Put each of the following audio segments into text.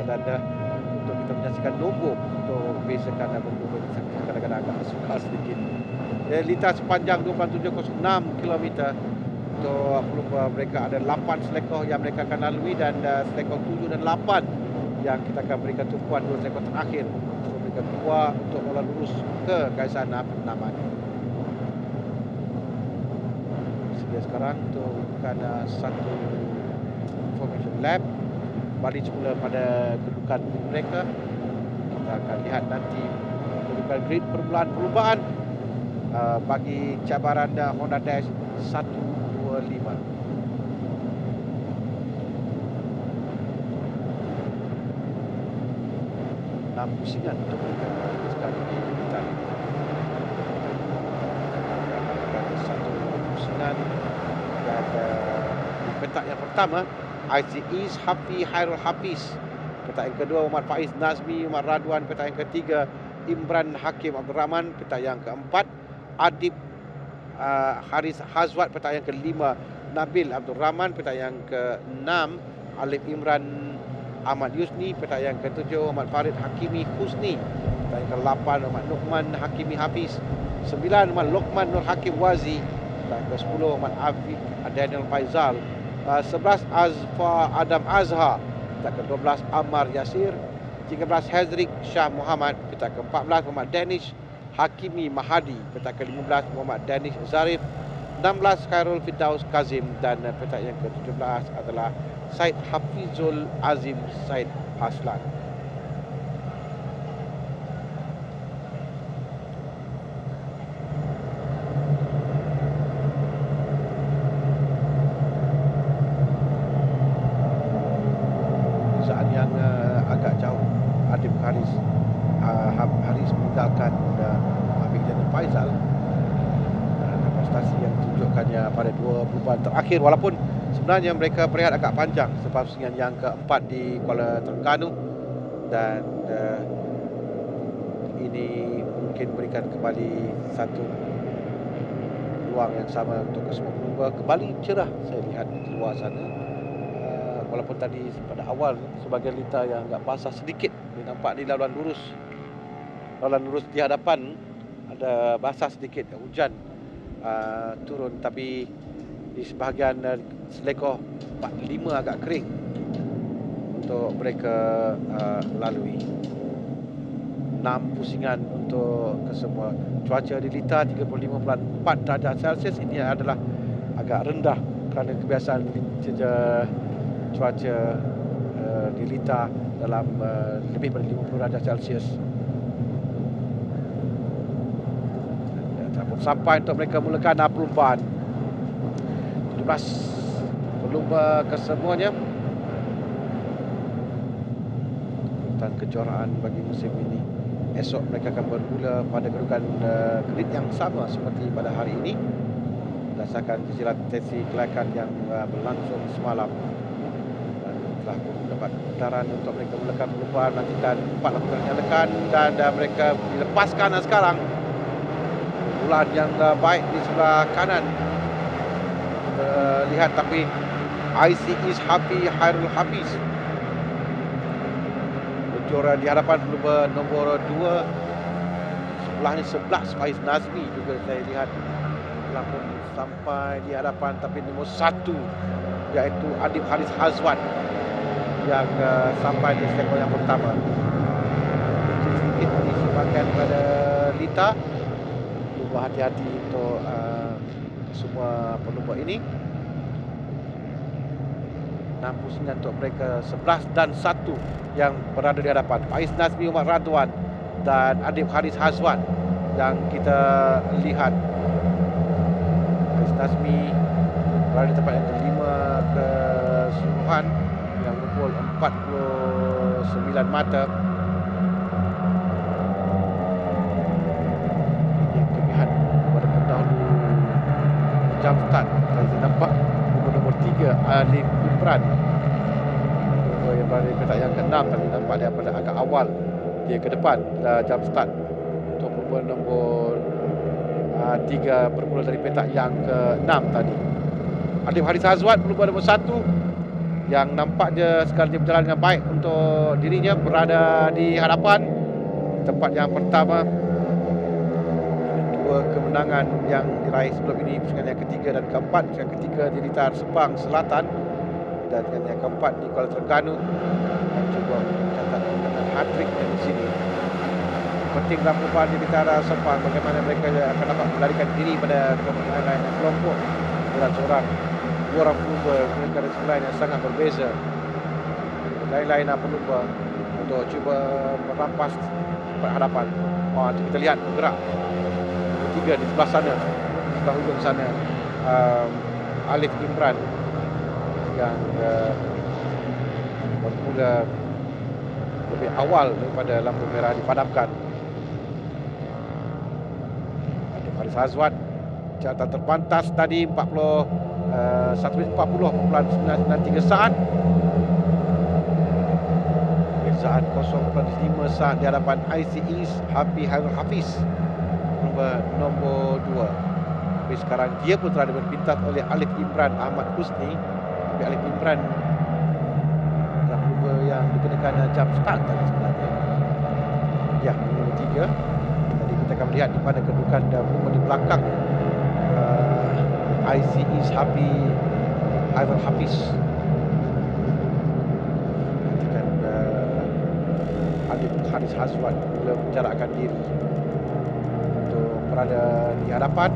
dan untuk kita menyaksikan nombor untuk bezakan nombor kadang-kadang agak sukar sedikit. Lintas sepanjang 2706 km. Untuk pelumba mereka ada 8 selekoh yang mereka akan lalui dan selekoh 7 dan 8 yang kita akan berikan tumpuan 2 selekoh terakhir untuk mereka keluar untuk mula lurus ke garisan penamat. Sedia sekarang untuk satu formation lap, balik semula pada kedudukan mereka. Kita akan lihat nanti kedudukan grid permulaan perlumbaan bagi cabaran Honda Dash 125. 6 pusingan untuk mereka sekali ini kita satu pusingan dan di petak yang pertama Aziz Hafi Hairul Hafiz, petak yang kedua Muhammad Faiz Nazmi Umar Radwan, petak yang ketiga Imran Hakim Abdul Rahman, petak yang keempat Adib Haris Hazwat, petak yang kelima Nabil Abdul Rahman, petak yang keenam Alif Imran Ahmad Yusni, petak yang ketujuh Muhammad Farid Hakimi Husni, petak yang ke-8 Muhammad Luqman Hakimi Hafiz, 9 Muhammad Luqman Nur Hakim Wazi, petak yang ke-10 Muhammad Afif Daniel Faizal, 11 Azfa Adam Azhar, petak ke-12 Ammar Yasir, 13 Hazrik Shah Muhammad, petak ke-14 Muhammad Danish Hakimi Mahadi, petak ke-15 Muhammad Danish Zarif, 16 Khairul Firdaus Kazim dan petak yang ke-17 adalah Said Hafizul Azim Said Haslan. Perbezaan yang agak jauh. Adib Haris meninggalkan Habib Daniel Faizal dan prestasi yang ditunjukkannya pada 2 perubahan terakhir, walaupun sebenarnya mereka berehat agak panjang sebab pusingan yang keempat di Kuala Terengganu dan ini mungkin berikan kembali satu ruang yang sama untuk kesemua pelumba. Kembali cerah saya lihat di luar sana, walaupun tadi pada awal sebagian lita yang agak basah sedikit. Dia nampak di laluan lurus di hadapan ada basah sedikit, hujan turun, tapi di sebahagian selekoh 45 agak kering untuk mereka lalui. 6 pusingan untuk kesemua. Cuaca di Lita 35.4 darjah Celsius ini adalah agak rendah kerana kebiasaan cuaca di Lita dalam lebih pada 50 darjah Celsius. Sampai untuk mereka mulakan perlumbaan. 17 pelumba kesemuanya tentang kejuaraan bagi musim ini. Esok mereka akan bermula pada kedudukan grid yang sama seperti pada hari ini berdasarkan cicilan sesi kelayakan yang berlangsung semalam, dan telah mendapat kebenaran untuk mereka mulakan perlumbaan. Nantikan 4 lakukan nyalakan dan mereka dilepaskan sekarang. Bulan yang baik di sebelah kanan lihat, tapi ICIS Hafi Hairul Hafiz berjuara di hadapan pelumba nombor 2. Sebelahnya 11 Faiz Nazmi juga saya lihat telah pun sampai di hadapan, tapi nombor 1 iaitu Adib Haris Hazwan yang sampai di selekoh yang pertama. Sedikit disebabkan pada Lita. Hati-hati untuk semua pelumba ini. 6 pusingan untuk mereka, 11 dan 1 yang berada di hadapan. Faiz Nazmi Umar Radwan dan Adib Haris Hazwan yang kita lihat. Faiz Nazmi berada di tempat yang kelima keseluruhan yang mengumpul 49 mata. Jam start saya nampak nombor 3 Alif Imran yang berada di petak yang ke-6, tapi nampak dia pada agak awal dia ke depan jam start untuk nombor 3 bermula dari petak yang ke-6 tadi. Adib Haris Hazwat pelumba nombor 1 yang nampaknya sekarang berjalan dengan baik untuk dirinya, berada di hadapan tempat yang pertama. Dua kemenangan yang diraih sebelum ini, pusingan yang ketiga dan keempat. Pusingan ketiga di Blitar Sepang Selatan dan yang keempat di Kuala Terengganu, dan cuba mencatat kemenangan hat-trick di sini. Penting dalam perubahan di Blitar Sepang, bagaimana mereka akan dapat melarikan diri pada kemenangan lain kelompok dan seorang dua orang pelumba mereka dari lain yang sangat berbeza. Lain-lain pelumba untuk cuba merampas perhadapan. Kita lihat bergerak ketiga di sebelah sana, sebelah hujung sana, Alif Imran yang bermula lebih awal daripada lampu merah dipadamkan. Ada Faris Azwat, catatan terpantas tadi 1 minit 40.993 saat. Perbezaan 0.5 saat di hadapan IC East Hairul Hafiz nombor 2. Tapi sekarang dia pun telah berpintas oleh Alif Imran Ahmad Husni. Tapi Alif Imran yang dikenakan jump start tadi sebenarnya. Ya, nombor 3. Tadi kita akan melihat di mana kedudukan pelumba di belakang IC East Hairul Hafiz. Perhatikan Alif Haris Hazwan mula menjarakkan diri untuk berada di hadapan.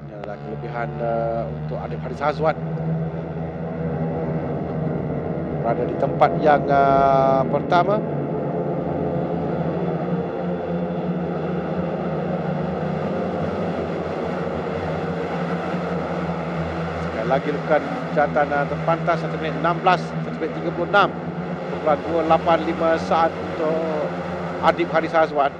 Ini adalah kelebihan untuk Alif Haris Hazwan, berada di tempat yang pertama. Sekali lagi lakukan catatan terpantas 1 minit 16, 1 minit 36, 285 saat untuk Adib Haris Hazwan.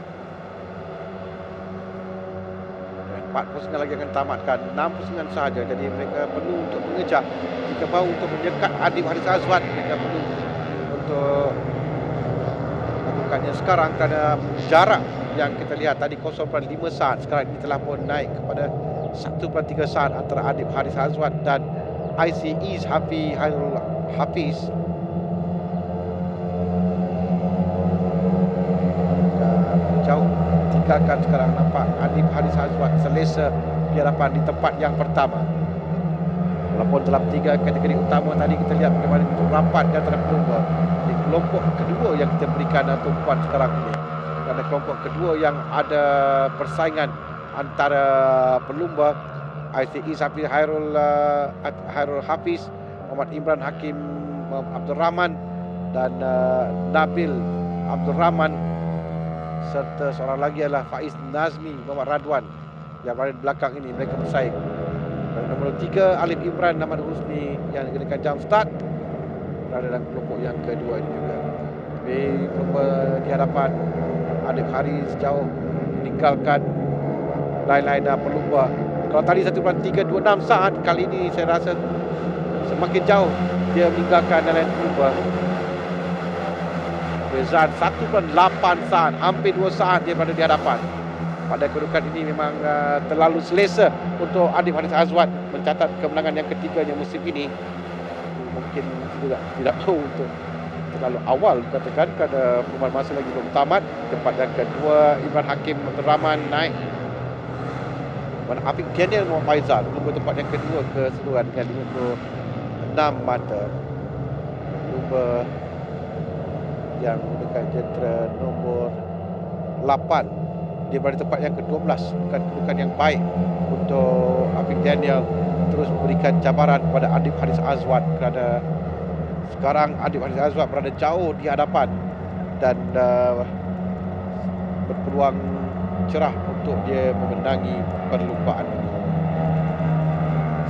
4 pusingan lagi akan tamatkan, 6 pusingan sahaja. Jadi mereka perlu untuk mengejar. Jika mahu untuk menyekat Adib Haris Azwan, mereka perlu untuk lakukannya sekarang, kerana jarak yang kita lihat tadi 0.5 saat, sekarang ini telah pun naik kepada 1.3 saat antara Adib Haris Azwan dan IC East Hairul Hafiz. Jauh tinggalkan sekarang, nampak Adib Haris Hazwan selesa di hadapan di tempat yang pertama. Walaupun dalam 3 kategori utama tadi kita lihat bagaimana itu rapat di antara pelumba. Di kelompok kedua yang kita berikan tumpuan sekarang ini, kerana kelompok kedua yang ada persaingan antara pelumba ICE Safi Hairul Hafiz, Muhammad Imran Hakim Abdul Rahman dan Nabil Abdul Rahman, serta seorang lagi adalah Faiz Nazmi Muhammad Radwan yang berada di belakang ini. Mereka bersaing. Dan nombor 3 Alif Imran Ahmad Husni yang dikenakan jump start berada dalam kelompok yang kedua ini juga. Tapi pelumba di hadapan Adib Haris jauh meninggalkan lain-lain pelumba. Kalau tadi 1.326 saat, kali ini saya rasa semakin jauh dia meninggalkan lain pelumba. Perbezaan 1.8 saat, hampir 2 saat dia berada di hadapan. Pada kedudukan ini memang terlalu selesa untuk Adib Haris Azwan mencatat kemenangan yang ketiganya musim ini. Mungkin tidak mahu untuk terlalu awal dikatakan, kerana perlumbaan masa lagi belum tamat. Tempat yang kedua Imran Hakim Abdul Rahman naik. Afiq Daniel Muhammad Faizal pelumba tempat yang kedua keseluruhan dengan 56 mata. Pelumba yang menggunakan jentera nombor 8, dia berada tempat yang ke-12. Bukan kedudukan yang baik untuk Afiq Daniel terus memberikan cabaran kepada Adib Haris Azwan, kerana sekarang Adib Haris Azwan berada jauh di hadapan dan berpeluang cerah untuk dia memenangi perlumbaan ini.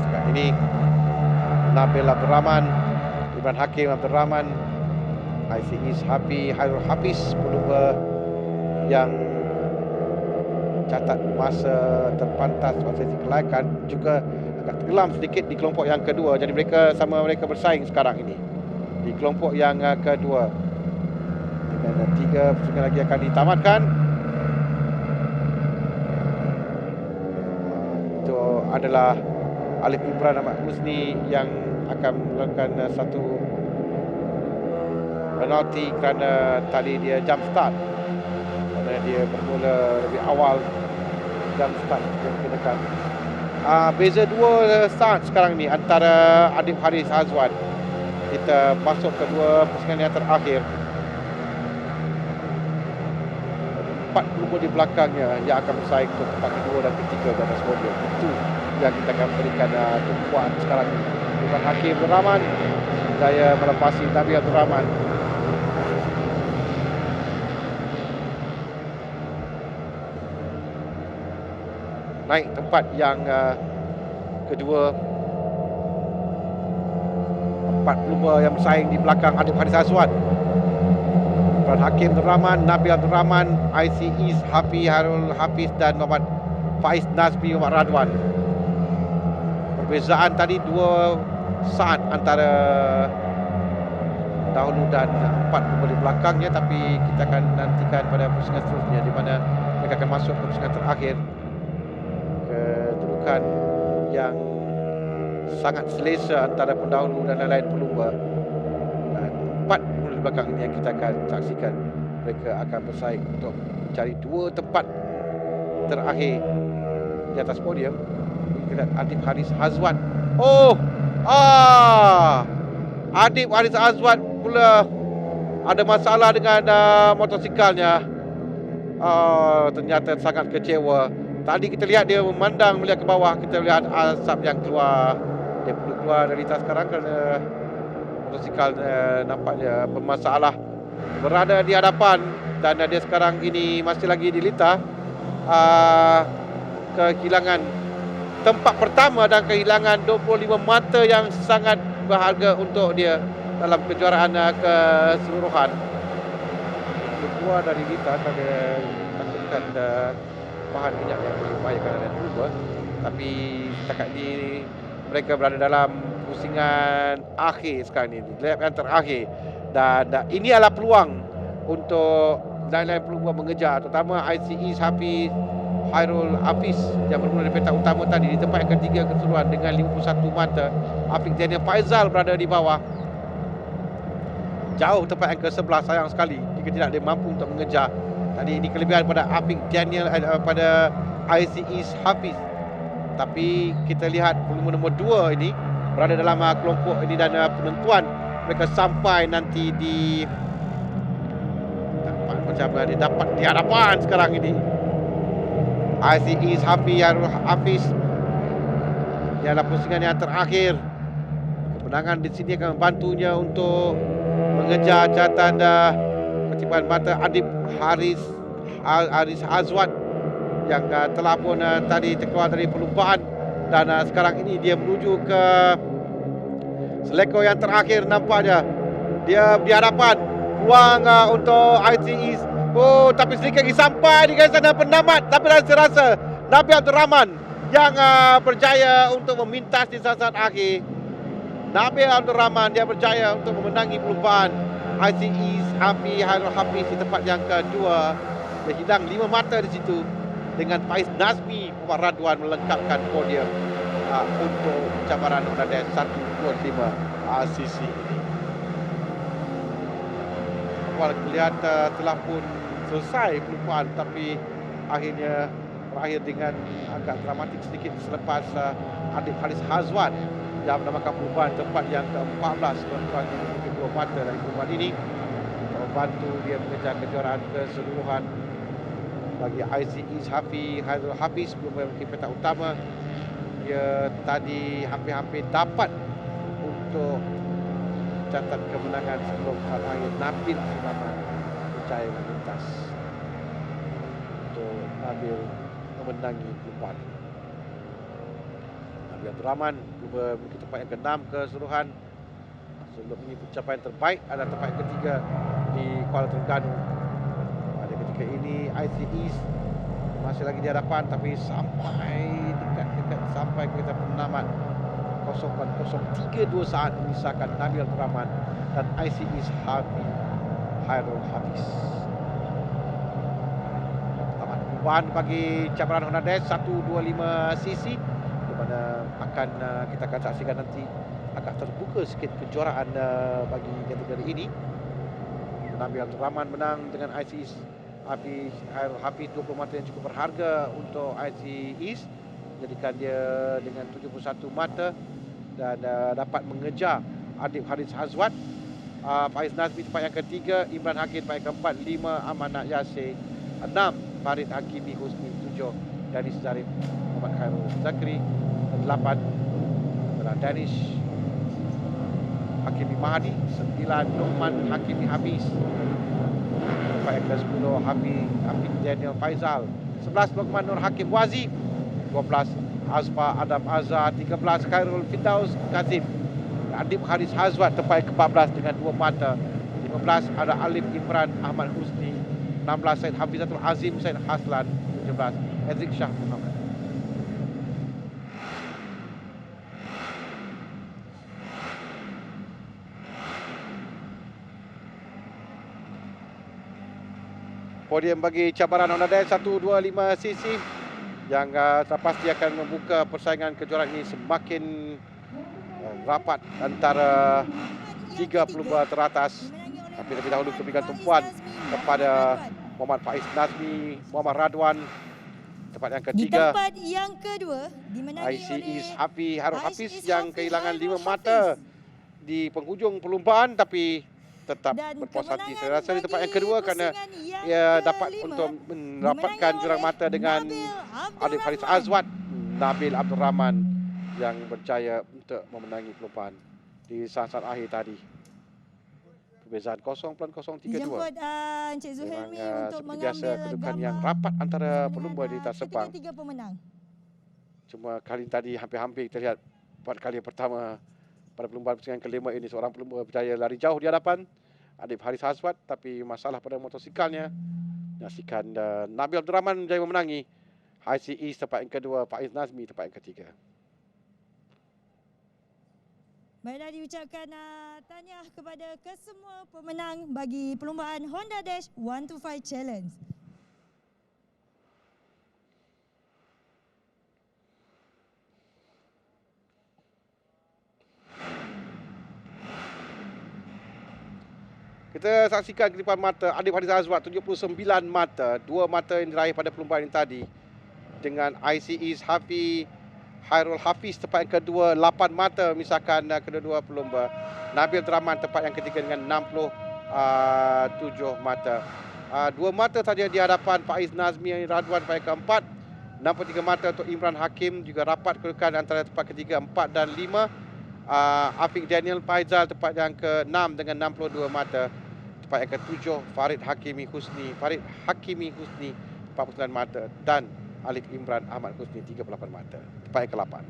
Sekarang ini Nabil Abdul Rahman, Imran Hakim Abdul Rahman, IC East Hairul Hafiz, pelumba yang catat masa terpantas pada sesi kelayakan juga agak tenggelam sedikit di kelompok yang kedua. Jadi mereka bersaing sekarang ini di kelompok yang kedua. Dan 3 pusingan lagi akan ditamatkan. Itu adalah Alif Imran Ahmad Husni yang akan melakukan satu penalti kerana tadi dia jump start, kerana dia bermula lebih awal jump start yang dikenakan. Beza 2 start sekarang ni antara Adib Haris Azwan. Kita masuk ke 2 pusingan yang terakhir. 4 pelumba di belakangnya yang akan bersaing untuk tempat kedua dan ketiga di atas podium. Itu yang kita akan berikan tumpuan sekarang ini. Irfan Hakim Abdul Rahman berjaya melepasi Nabi Abdul Rahman. Naik tempat yang kedua. 4 pelumba yang bersaing di belakang Adib Haris Azwan. Irfan Hakim Abdul Rahman, Nabi Abdul Rahman, ICE Hafi Harul Hafiz dan Muhammad Faiz Nazmi Muhammad Radwan. Perbezaan tadi 2 saat antara dahulu dan 4 pelumba di belakangnya, tapi kita akan nantikan pada pusingan seterusnya di mana mereka akan masuk ke pusingan terakhir. Kedudukan yang sangat selesa antara pendahulu dan lain-lain pelumba. Dan 4 pelumba di belakang ini yang kita akan saksikan. Mereka akan bersaing untuk mencari 2 tempat terakhir di atas podium. Kita lihat Adib Haris Azwan. Adib Haris Azwan pula ada masalah dengan motosikalnya. Ternyata sangat kecewa. Tadi kita lihat dia memandang melihat ke bawah, kita lihat asap yang keluar. Dia perlu keluar dari tas sekarang kerana motosikal nampaknya bermasalah. Berada di hadapan dan dia sekarang ini masih lagi dilintah. Kehilangan tempat pertama dan kehilangan 25 mata yang sangat berharga untuk dia dalam kejuaraan keseluruhan. Dia keluar dari lintas kerana takutkan bahan minyak yang boleh membahayakan dan pelumba. Tapi setakat ini mereka berada dalam pusingan akhir sekarang ini, lap yang terakhir. Dan ini adalah peluang untuk lain-lain pelumba mengejar, terutama ICE Hafiz Hairul Hafiz yang bermula di petak utama tadi di tempat yang ketiga keseluruhan dengan 51 mata. Afiq Daniel Faizal berada di bawah, jauh tempat yang ke-11. Sayang sekali jika tidak dia mampu untuk mengejar. Tadi ini kelebihan pada Afiq Daniel pada ICE Hafiz. Tapi kita lihat pelumba nombor 2 ini berada dalam kelompok ini dan penentuan mereka sampai nanti di macam dia dapat di hadapan sekarang ini. ICE Hafiz di dalam pusingan yang terakhir. Kemenangan di sini akan membantunya untuk mengejar catatan ketiban mata Adib Haris Azwan yang telah pun tadi terkeluar dari perlumbaan dan sekarang ini dia menuju ke seleko yang terakhir. Nampaknya dia di hadapan, peluang untuk ICE. Tapi sedikit lagi sampai di garisan penamat, tapi rasa Nabi Abdul Rahman yang berjaya untuk memintas di saat-saat akhir. Nabi Abdul Rahman dia berjaya untuk memenangi perlumbaan ICE Hafi Hairul Hafiz di tempat yang kedua. Dia hilang 5 mata di situ dengan Faiz Nazmi Muhammad Radwan melengkapkan podium untuk cabaran Honda 125 RCC ini. Awal terlihat telah pun selesai perlumbaan, tapi akhirnya berakhir dengan agak dramatik sedikit selepas Adib Haris Azwan yang menamakan perlumbaan tempat yang ke-14 tuan-tuan kedua mata dari perlumbaan ini membantu dia mengejar kejuaraan keseluruhan. Bagi ICE Hafi Hairul Hafiz belum memiliki petak utama. Dia tadi hampir-hampir dapat untuk catat kemenangan sebelum saat akhir. Nabil Rahman berjaya melintas untuk Nabil memenangi perlumbaan. Nabil Abdul Rahman memiliki tempat yang ke-6 keseluruhan. Sebelum ini pencapaian terbaik adalah tempat yang ketiga di Kuala Terengganu. Pada ketika ini ICE masih lagi di hadapan, tapi sampai dekat sampai ke kita penamat 0.032 saat memisahkan Nabil Abdul Rahman dan ICE Hafi Hairul Hafiz. Tamat perlumbaan bagi cabaran Honda Dash 125cc di mana akan kita akan saksikan nanti agak terbuka sikit kejuaraan bagi kategori ini. Nabil Abdul Rahman menang dengan IC East. Hafiz 20 mata yang cukup berharga untuk IC East, jadikan dia dengan 71 mata dan dapat mengejar Adib Haris Hazwat, Faiz Nazmi tempat yang ketiga, Imran Hakim tempat yang keempat, 5 Amanat Yasir, 6 Farid Hakimi Husni, 7 Danis Zarif Muhammad Khairul Zakri, 8 adalah Danish Hakimi Mahdi, 9 Luqman Hakimi Hafiz, tempat yang ke-10 Hafiz Daniel Faizal, 11 Luqman Nur Hakim Wazi, 12 Azfa Adam Azhar, 13 Khairul Firdaus Kazim, Adib Haris Hazwat tempat yang ke-14 dengan 2 mata, 15 ada Alif Imran Ahmad Husni, 16 Said Hafizatul Azim Said Haslan, 17 Ezik Shah Muhammad. Podium bagi cabaran Honda Dash 125cc yang pasti akan membuka persaingan kejuaraan ini semakin rapat antara 3 pelumba teratas. Tapi lebih dahulu kita berikan tumpuan kepada Muhammad Faiz Nazmi, Muhammad Radwan tempat yang ketiga. Di tempat yang kedua dimenangi IC oleh East Harul Hafiz yang kehilangan 5 mata di penghujung perlumbaan tapi tetap berpuas hati saya rasa di tempat yang kedua kerana ia dapat untuk mendapatkan jurang mata dengan Adib Haris Azwat, Nabil Abdul Rahman yang berjaya untuk memenangi perlumbaan di saat-saat akhir tadi. Perbezaan 0.032. Dijemput Encik Zuhelmi untuk seperti biasa mengambil kedudukan gambar yang rapat antara pelumba di Tas Sepang. ketiga pemenang. Cuma kali tadi hampir-hampir kita lihat 4 kali yang pertama pada perlumbaan persaingan kelima ini seorang pelumba berjaya lari jauh di hadapan Adib Haris Hazwat, tapi masalah pada motosikalnya. Menyaksikan Nabil Abdul Rahman berjaya memenangi, IC East tempat yang kedua, Faiz Nazmi tempat yang ketiga. Baiklah, diucapkan tahniah kepada kesemua pemenang bagi perlumbaan Honda Dash 125 Challenge. Kita saksikan kedipan mata Adib Haris Azwat 79 mata, 2 mata yang diraih pada perlumbaan ini tadi, dengan IC East Hairul Hafiz tempat yang kedua 8 mata misalkan kedua-dua pelumba. Nabil Abdul Rahman tempat yang ketiga dengan 67 mata. 2 mata saja di hadapan Faiz Nazmi Radwan tempat yang keempat. 63 mata untuk Imran Hakim, juga rapat kedudukan antara tempat ketiga 4 dan 5. Afiq Daniel Faizal tempat yang ke-6 dengan 62 mata. Tempat yang ke-7 Farid Hakimi Husni 49 mata dan Alif Imran Ahmad Husni 38 mata. Tempat yang ke-8.